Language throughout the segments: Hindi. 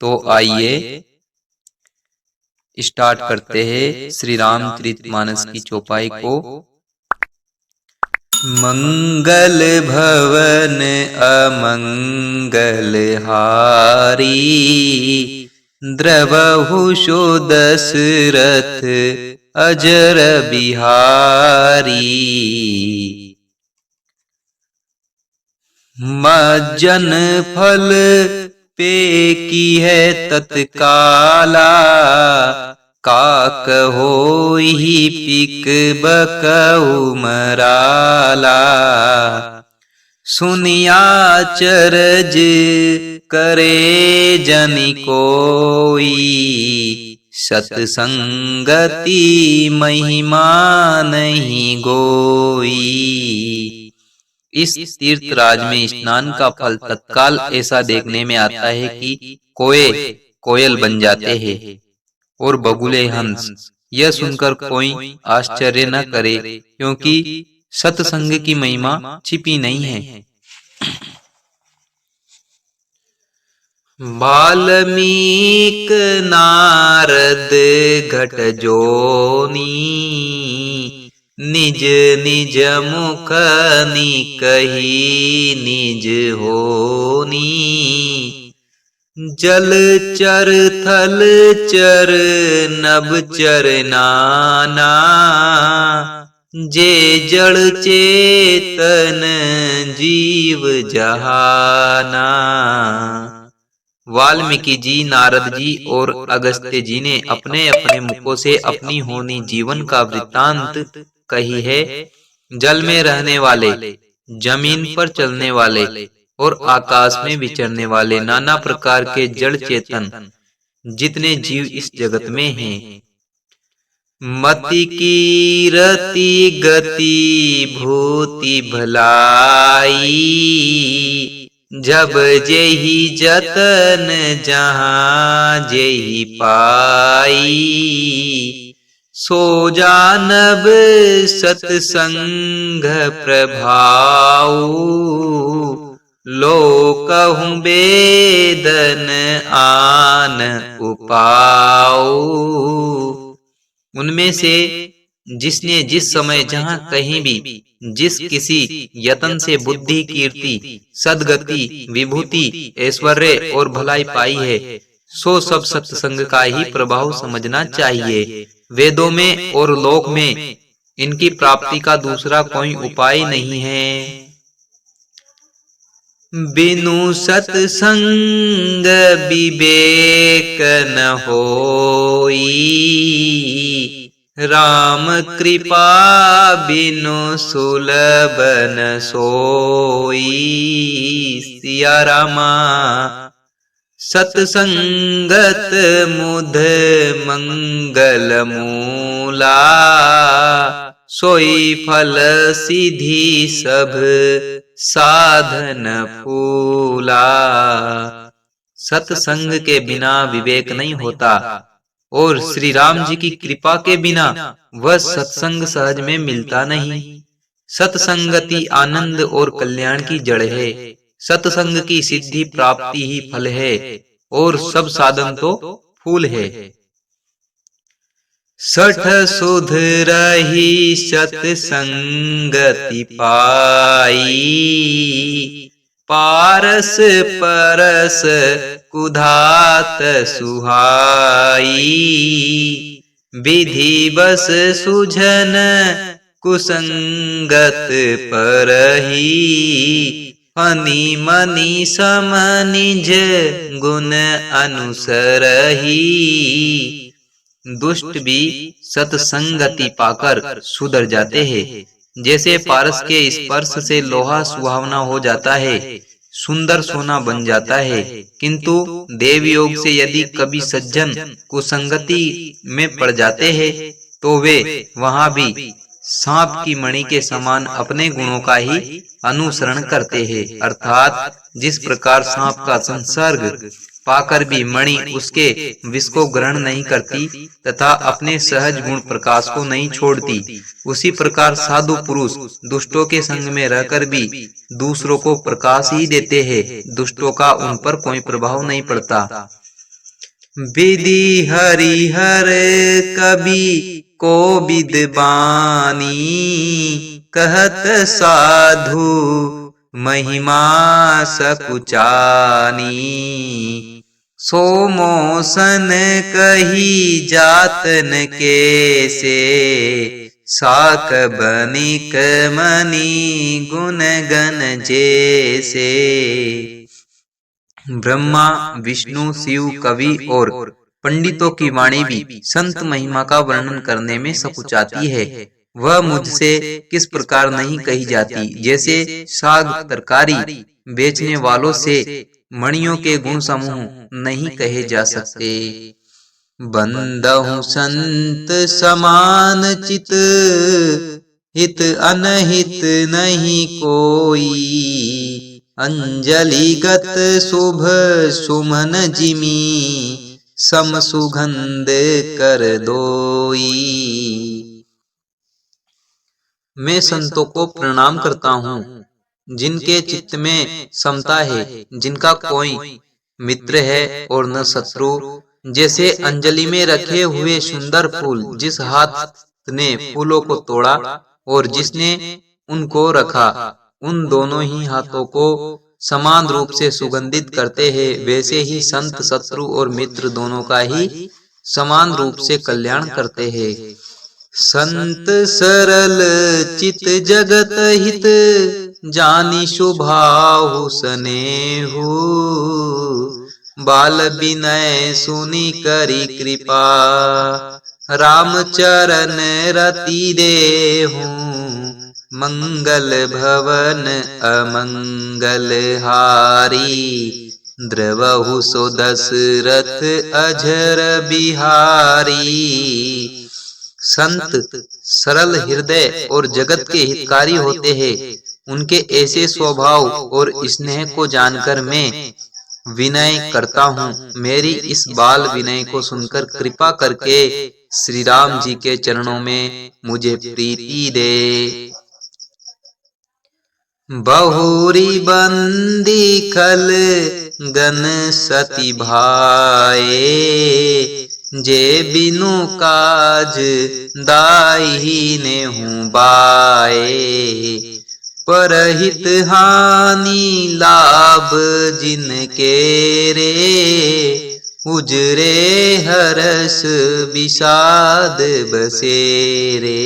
तो आइए स्टार्ट करते हैं श्री रामचरितमानस की चौपाई को। मंगल भवन अमंगल हारी, द्रवहु सो दशरथ अजर बिहारी। मज्जन फल पे की है तत्काला, काक होई पिक बकऊ मराला। सुनिया चरज करे जन कोई, सतसंगति महिमा नहीं गोई। इस तीर्थराज में स्नान का फल तत्काल ऐसा देखने में आता है कि कोए कोयल बन जाते हैं और बगुले हंस। यह सुनकर कोई आश्चर्य न करे, क्योंकि सत्संग की महिमा छिपी नहीं है। वाल्मीक नारद घट जोनी, निज निज मुख निकही निज होनी। जल चर थल चर नभ चर नाना, जे जड़ चेतन जीव जहाना। वाल्मीकि जी, नारद जी और अगस्त्य जी ने अपने अपने मुखों से अपनी होनी जीवन का वृत्तांत कही है। जल में रहने वाले, जमीन पर चलने वाले और आकाश में विचरने वाले नाना प्रकार के जड़ चेतन जितने जीव इस जगत में हैं, मति की रति गति भूति भलाई। जब जेहि जतन जहाँ जेहि पाई, सो जानब सतसंग प्रभाऊ। लोकहु बेदन आन उपाऊ। उनमें से जिसने जिस समय जहाँ कहीं भी जिस किसी यतन से बुद्धि कीर्ति सदगति विभूति ऐश्वर्य और भलाई पाई है, सो सब सत्संग का ही प्रभाव समझना चाहिए। वेदों में और लोक में इनकी प्राप्ति का दूसरा कोई उपाय नहीं है। बिनु सत्संग विवेक न होई, राम कृपा बिनु सुलभ न सोई। सिया रामा सत्संगत मुध मंगल मूला, सोई फल सिद्धि सब साधन फूला। सत्संग के बिना विवेक नहीं होता और श्री राम जी की कृपा के बिना वह सत्संग सहज में मिलता नहीं। सत्संगति आनंद और कल्याण की जड़ है। सत्संग की सिद्धि प्राप्ति ही फल है और सब साधन तो फूल है। सठ सुध रही सत्संगति पाई, पारस परस कुधात सुहाई। विधि बस सुझन कुसंगत परही, फनी मनी सम निज गुण अनुसरही। दुष्ट भी सत्संगति पाकर सुधर जाते हैं। जैसे पारस के स्पर्श से लोहा सुहावना हो जाता है, सुंदर सोना बन जाता है, किंतु देव योग से यदि कभी सज्जन कुसंगति में पड़ जाते हैं तो वे वहां भी सांप की मणि के समान अपने गुणों का ही अनुसरण करते हैं। अर्थात जिस प्रकार सांप का संसर्ग पाकर भी मणि उसके विष को ग्रहण नहीं करती तथा अपने सहज गुण प्रकाश को नहीं छोड़ती, उसी प्रकार साधु पुरुष दुष्टों के संग में रहकर भी दूसरों को प्रकाश ही देते हैं। दुष्टों का उन पर कोई प्रभाव नहीं पड़ता। विधि हरिहर कवि को विद्वानी, कहत साधु महिमा सकुचानी। सोमोसन कही जातन के से, साक बनिक मणि गुण गण जैसे। ब्रह्मा विष्णु शिव कवि और पंडितों की वाणी भी संत महिमा का वर्णन करने में सकुचाती है। वह मुझसे किस प्रकार नहीं कही जाती, जैसे साग तरकारी बेचने वालों से मणियों के गुण समूह नहीं कहे जा सकते। बंदहु संत समान चित, हित अनहित नहीं कोई। अंजलिगत शुभ सुमन जिमी, सम सुगंध कर दोई। मैं संतों को प्रणाम करता हूँ, जिनके चित्त में समता है, जिनका कोई मित्र है और न शत्रु। जैसे अंजलि में रखे हुए सुंदर फूल, जिस हाथ ने फूलों को तोड़ा और जिसने उनको रखा, उन दोनों ही हाथों को समान रूप से सुगंधित करते हैं, वैसे ही संत शत्रु और मित्र दोनों का ही समान रूप से कल्याण करते हैं। संत सरल चित जगत हित, जानी स्वभाव स्नेहु। बाल विनय सुनी करी कृपा, राम चरण रति देहु। मंगल भवन अमंगल हारी, द्रवहु सो दशरथ अजर बिहारी। संत सरल हृदय और जगत के हितकारी होते हैं। उनके ऐसे स्वभाव और स्नेह को जानकर मैं विनय करता हूँ। मेरी इस बाल विनय को सुनकर कृपा करके श्री राम जी के चरणों में मुझे प्रीति दे। बहुरी बंदी खल गन सती भाए, जे बिनु काज दाई ने हूँ बाए। परहित हानि लाभ जिनके रे, उजरे हरस विषाद बसेरे।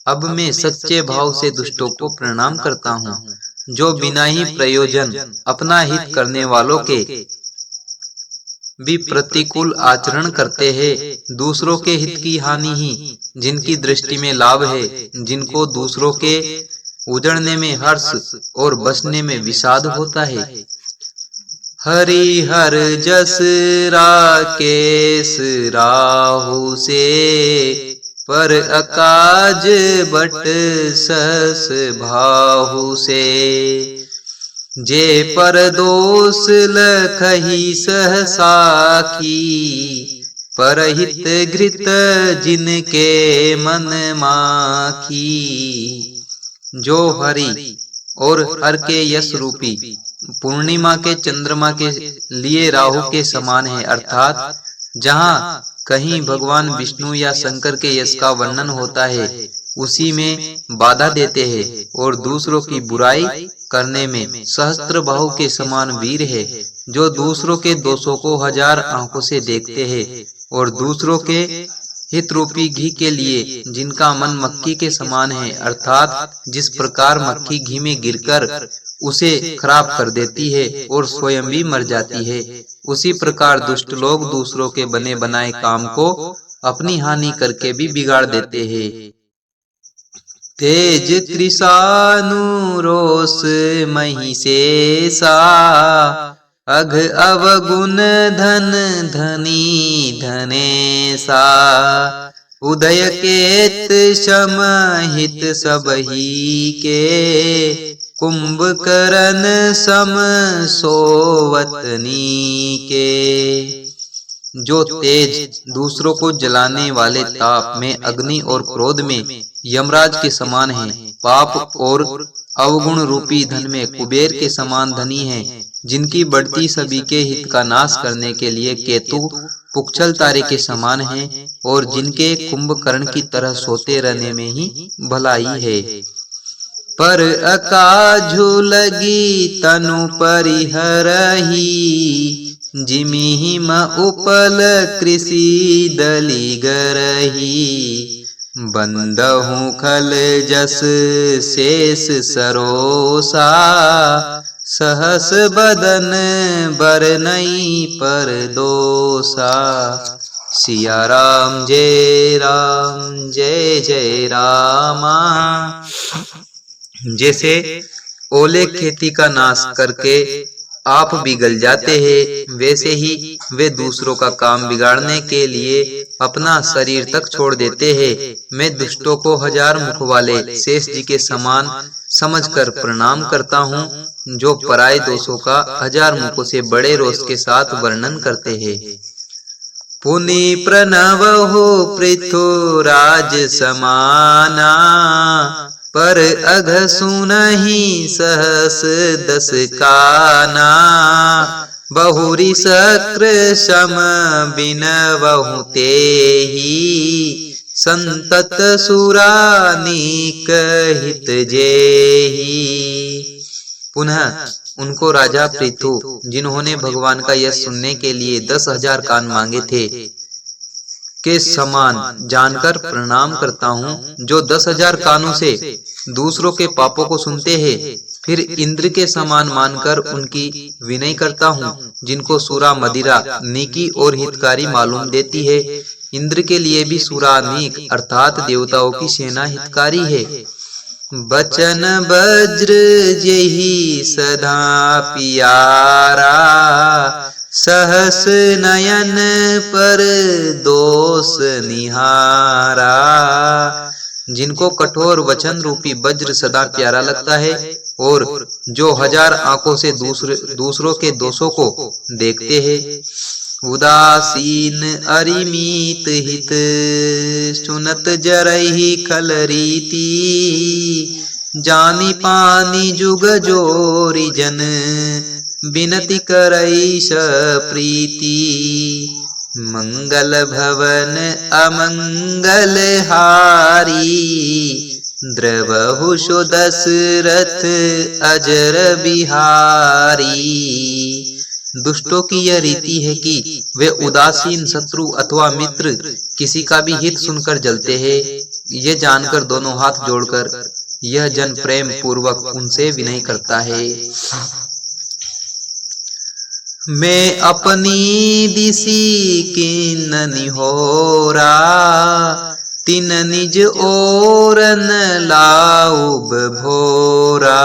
अब मैं सच्चे भाव से दुष्टों को प्रणाम करता हूँ, जो बिना ही प्रयोजन अपना हित करने वालों के भी प्रतिकूल आचरण करते हैं। दूसरों के हित की हानि ही जिनकी दृष्टि में लाभ है, जिनको दूसरों के उजड़ने में हर्ष और बसने में विषाद होता है। हरि हर जस राकेश राहु से, पर अकाज बट सहस भाहु से। जे पर दोष लखही सहसाखी, परहित घृत जिनके मन माखी। जो हरि और हर के यश रूपी पूर्णिमा के चंद्रमा के लिए राहु के समान है, अर्थात जहाँ कहीं भगवान विष्णु या शंकर के यश का वर्णन होता है, उसी में बाधा देते हैं और दूसरों की बुराई करने में सहस्त्र बाहु के समान वीर है। जो दूसरों के दोषों को हजार आंखों से देखते हैं और दूसरों के हित रूपी घी के लिए जिनका मन मक्खी के समान है, अर्थात जिस प्रकार मक्खी घी में गिरकर उसे खराब कर देती है और स्वयं भी मर जाती है, उसी प्रकार दुष्ट लोग दूसरों के बने बनाए काम को अपनी हानि करके भी बिगाड़ देते हैं। तेज त्रिशानु रोष महिषेषा, अघ अवगुण धन धनी धनेशा। उदय केत समहित सबही के, कुंभकर्ण सम सोवतनी के। जो तेज दूसरों को जलाने वाले ताप में, अग्नि और क्रोध में यमराज के समान है, पाप और अवगुण रूपी धन में कुबेर के समान धनी है। जिनकी बढ़ती सभी के हित का नाश करने के लिए केतु पुच्छल तारे के समान हैं और जिनके कुंभकर्ण की तरह सोते रहने में ही भलाई है। पर अकाजु लगी तनु परिहरही, जिमिहिम उपल कृषि दली गरही। बंदहु खल जस शेष सरोसा, सहस बदन बरनई पर दोसा। सिया राम जय जय रामा। जैसे ओले खेती का नाश करके आप बिगल जाते हैं, वैसे ही वे दूसरों का काम बिगाड़ने के लिए अपना शरीर तक छोड़ देते हैं। मैं दुष्टों को हजार मुख वाले शेष जी के समान समझकर प्रणाम करता हूँ, जो पराये दोषों का हजार मुखों से बड़े रोष के साथ वर्णन करते हैं। पुनि प्रणव हो पृथुराज समाना, पर अघ सुनहि सहस दस काना। बहुरी शक्र सम बिनवहु तेहि, संतत सुरानीक हित जेहि। पुनः उनको राजा पृथु, जिन्होंने भगवान का यश सुनने के लिए 10,000 कान मांगे थे, के समान जानकर प्रणाम करता हूँ, जो 10,000 कानों से दूसरों के पापों को सुनते हैं। फिर इंद्र के समान मानकर उनकी विनय करता हूँ, जिनको सूरा मदिरा नीकी और हितकारी मालूम देती है। इंद्र के लिए भी सूरा नीक अर्थात देवताओं की सेना हितकारी है। बचन वज्र जेहि सदा पियारा, सहस नयन पर दोष निहारा। जिनको कठोर वचन रूपी वज्र सदा प्यारा लगता है और जो 1000 आंखों से दूसरों के दोषों को देखते हैं। उदासीन अरिमीत हित, सुनत जरहि खल रीति। जानी पानी जुग जोरी जन, बिनती करई सप्रीति। मंगल भवन अमंगल हारी, द्रवहु सो दशरथ अजर बिहारी। दुष्टों की यह रीति है कि वे उदासीन शत्रु अथवा मित्र किसी का भी हित सुनकर जलते हैं। ये जानकर दोनों हाथ जोड़कर यह जन प्रेम पूर्वक उनसे विनय करता है। मैं अपनी दिसी किन निहोरा, तिन निज ओरन लाउब भोरा।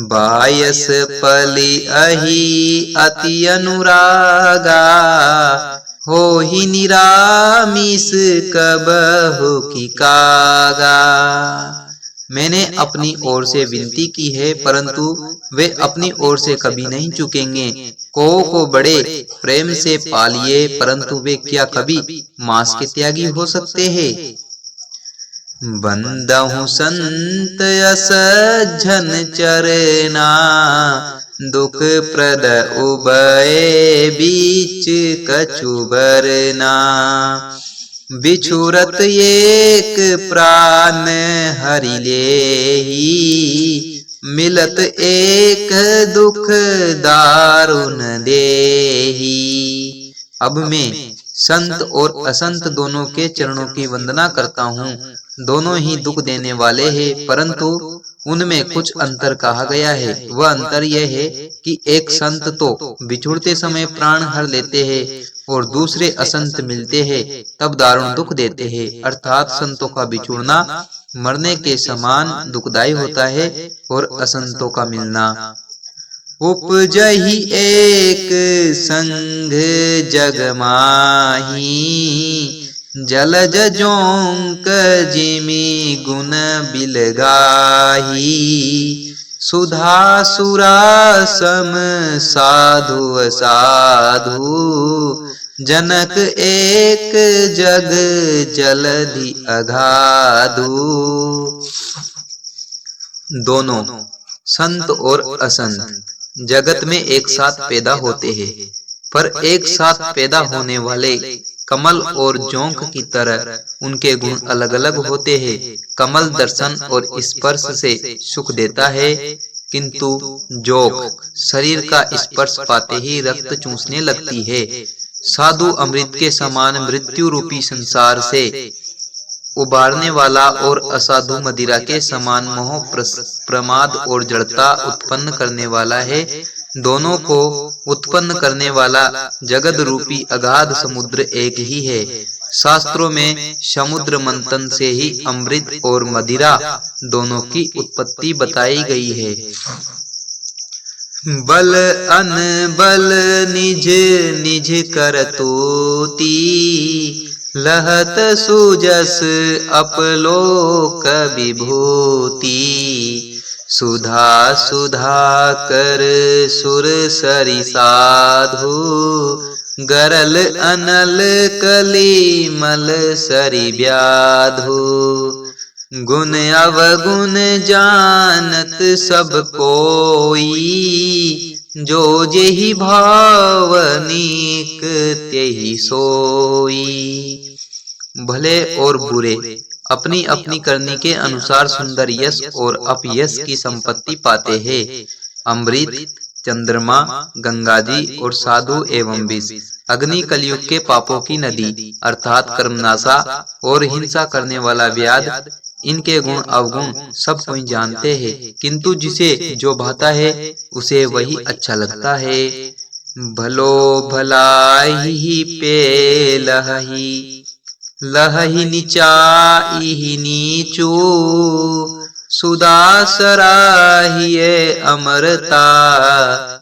बायस पली अहि अति अनुरागा, होहि निरामिस कबहु की कागा। मैंने अपनी ओर से विनती की है, परंतु वे अपनी ओर से कभी नहीं चुकेंगे। को बड़े प्रेम से पालिए, परंतु वे क्या कभी मांस के त्यागी हो सकते हैं। बंदहु संत असज्जन चरना, दुख प्रद उभय बीच कछु बरना। बिछुरत एक प्राण हरि लेहि, मिलत एक दुख दारुण देहि। अब मैं संत और असंत दोनों के चरणों की वंदना करता हूँ। दोनों ही दुख देने वाले हैं, परंतु उनमें कुछ अंतर कहा गया है। वह अंतर यह है कि एक संत तो बिछुड़ते समय प्राण हर लेते हैं और दूसरे असंत मिलते हैं तब दारुण दुख देते हैं। अर्थात संतों का बिछुड़ना मरने के समान दुखदायी होता है और असंतों का मिलना। उपजहि एक संग जग माही, जलज जोंक जिमि गुण बिलगाही। सुधा सुरा सम साधु साधु, जनक एक जग जलधि अगाधु। दोनों संत और असंत जगत में एक साथ पैदा होते हैं, पर एक साथ पैदा होने वाले कमल और जोंक की तरह उनके गुण अलग अलग होते हैं। कमल दर्शन और स्पर्श से सुख देता है, किंतु जोंक शरीर का स्पर्श पाते ही रक्त चूसने लगती है। साधु अमृत के समान मृत्यु रूपी संसार से उबारने वाला और असाधु मदिरा के समान मोह, प्रमाद और जड़ता उत्पन्न करने वाला है। दोनों को उत्पन्न करने वाला जगत रूपी अगाध समुद्र एक ही है। शास्त्रों में समुद्र मंथन से ही अमृत और मदिरा दोनों की उत्पत्ति बताई गई है। बल अनबल निज निज करतूती, लहत सुजस अपलोक विभूति। सुधा सुधा कर सुर सरि साधु, गरल अनल कली मल सरि व्याधु। गुण अवगुण जानत सब कोई, जो जेहि भावनिक तेहि सोई। भले और बुरे अपनी अपनी करनी के अनुसार सुंदर यश और अपयश की संपत्ति पाते हैं। अमृत, चंद्रमा, गंगा जी और साधु एवं विष, अग्नि कलयुग के पापों की नदी अर्थात कर्मनाशा और हिंसा करने वाला व्याध, इनके गुण अवगुण सब कोई जानते हैं, किंतु जिसे जो भाता है उसे वही अच्छा लगता है। भलो भलाई पे लहही, लहही नीचाई नीचू। सुदा सराहिए अमरता,